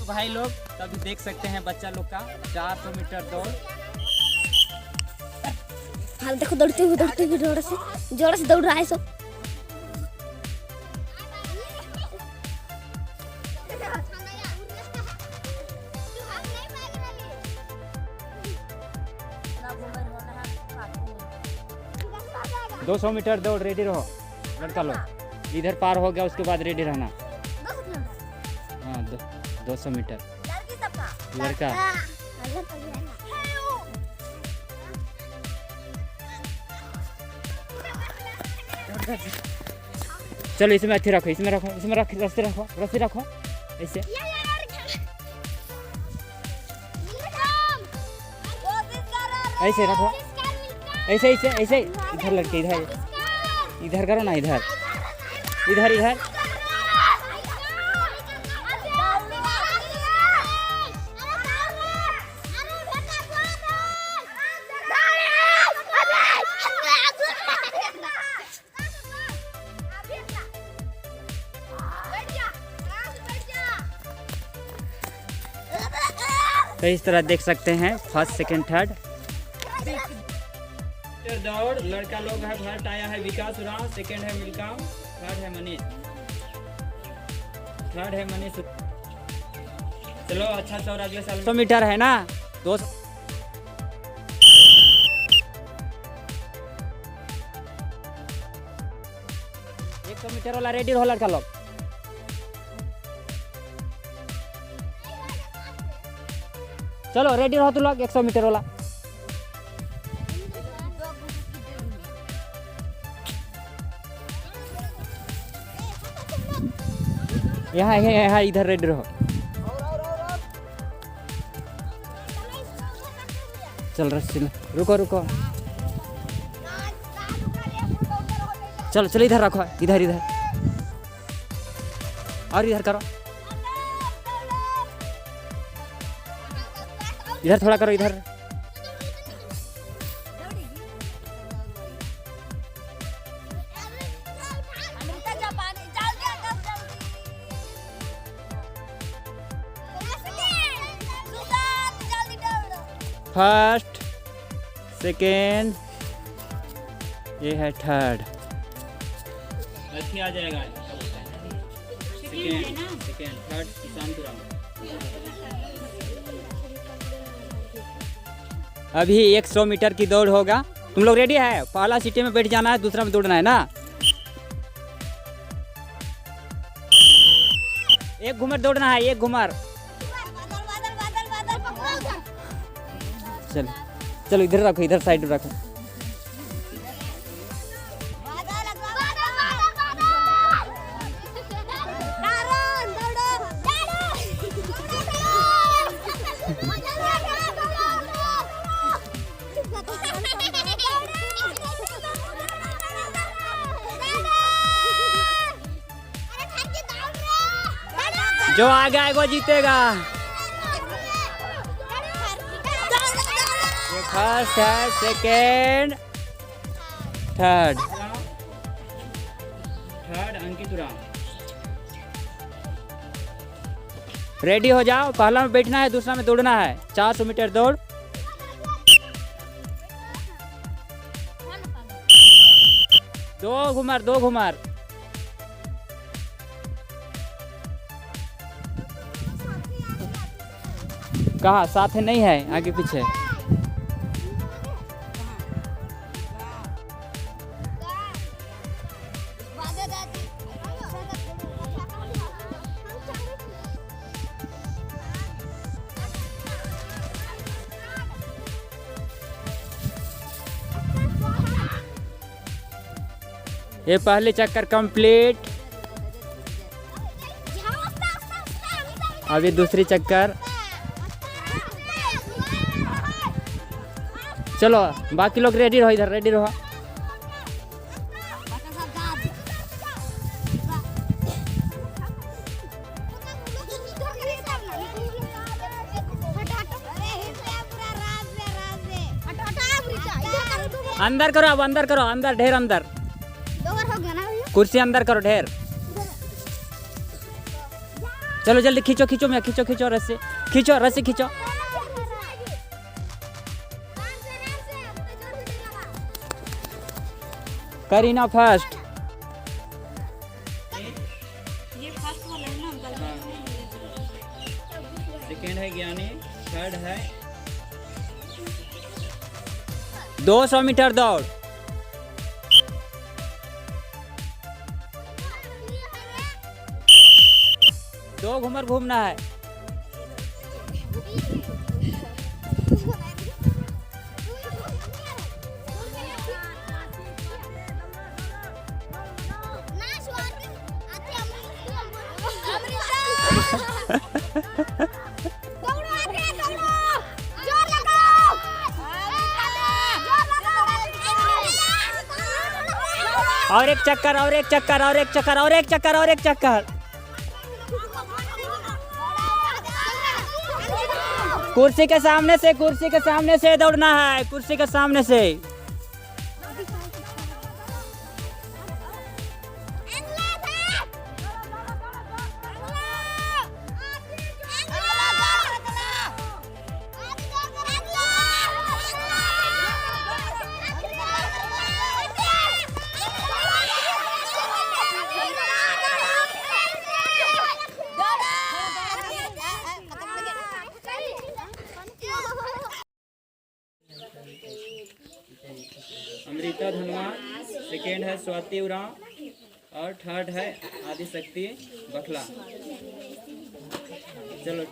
भाई लोग तभी देख सकते हैं बच्चा लोग का 400 मीटर दौड़। हाल देखो दौड़ते हुए जोर से दौड़ रहा है सब। दो 200 मीटर दौड़ रेडी रहो लड़का लोग। इधर पार हो गया उसके बाद रेडी रहना। हाँ 200 मीटर लड़का। चलो इसमें अच्छी रखो, इसमें रखो, इसमें रख, रस्सी रखो ऐसे। ऐसे रखो, ऐसे ऐसे ऐसे। इधर लड़के इधर करो ना, इधर। तो इस तरह देख सकते हैं फर्स्ट सेकंड थर्ड दौड़ लड़का लोग है। फर्स्ट आया है विकास उरांव, सेकंड है मिल्काम, थर्ड है मनीष। चलो अच्छा सा। और अगले साल 100 मीटर है ना 200। मीटर वाला रेडी रहो लड़का लोग। चलो रेडी रहो तुम लोग 100 मीटर वाला। यहाँ इधर रेडी रहो। चल रस्सी रुको। चलो इधर रखो, इधर और इधर करो, इधर थोड़ा करो, इधर। फर्स्ट सेकेंड ये है थर्ड। अच्छी आ जाएगा। सेकेंड थर्ड अभी 100 मीटर की दौड़ होगा। तुम लोग रेडी है? पहला सीटे में बैठ जाना है, दूसरा में दौड़ना है ना। एक घूमर दौड़ना है, एक घूमर। चलो इधर रखो, इधर साइड रखो। जो आगे आएगा जीतेगा। ये फर्स्ट है, सेकेंड थर्ड अंकित उरांव। रेडी हो जाओ। पहला में बैठना है, दूसरा में दौड़ना है। 400 मीटर दौड़। दो घुमर। कहाँ साथ है? नहीं है, आगे पीछे। ये पहले चक्कर कंप्लीट। अभी दूसरी चक्कर। चलो बाकी लोग रेडी रहो, इधर रेडी रहो। अंदर करो, अब अंदर करो, अंदर ढेर अंदर। कुर्सी अंदर करो ढेर। चलो जल्दी खींचो खींचो मैं खींचो रस्सी खींचो। करीना फर्स्ट। ये फर्स्ट वाला है ना, सेकेंड है ज्ञानी, थर्ड है 200 मीटर दौड़। दो घूमर घूमना है। और एक चक्कर। कुर्सी के सामने से दौड़ना है, कुर्सी के सामने से। अमृता धनवा, सेकेंड है स्वाति उरांव और थर्ड है आदिशक्ति बखला। चलो।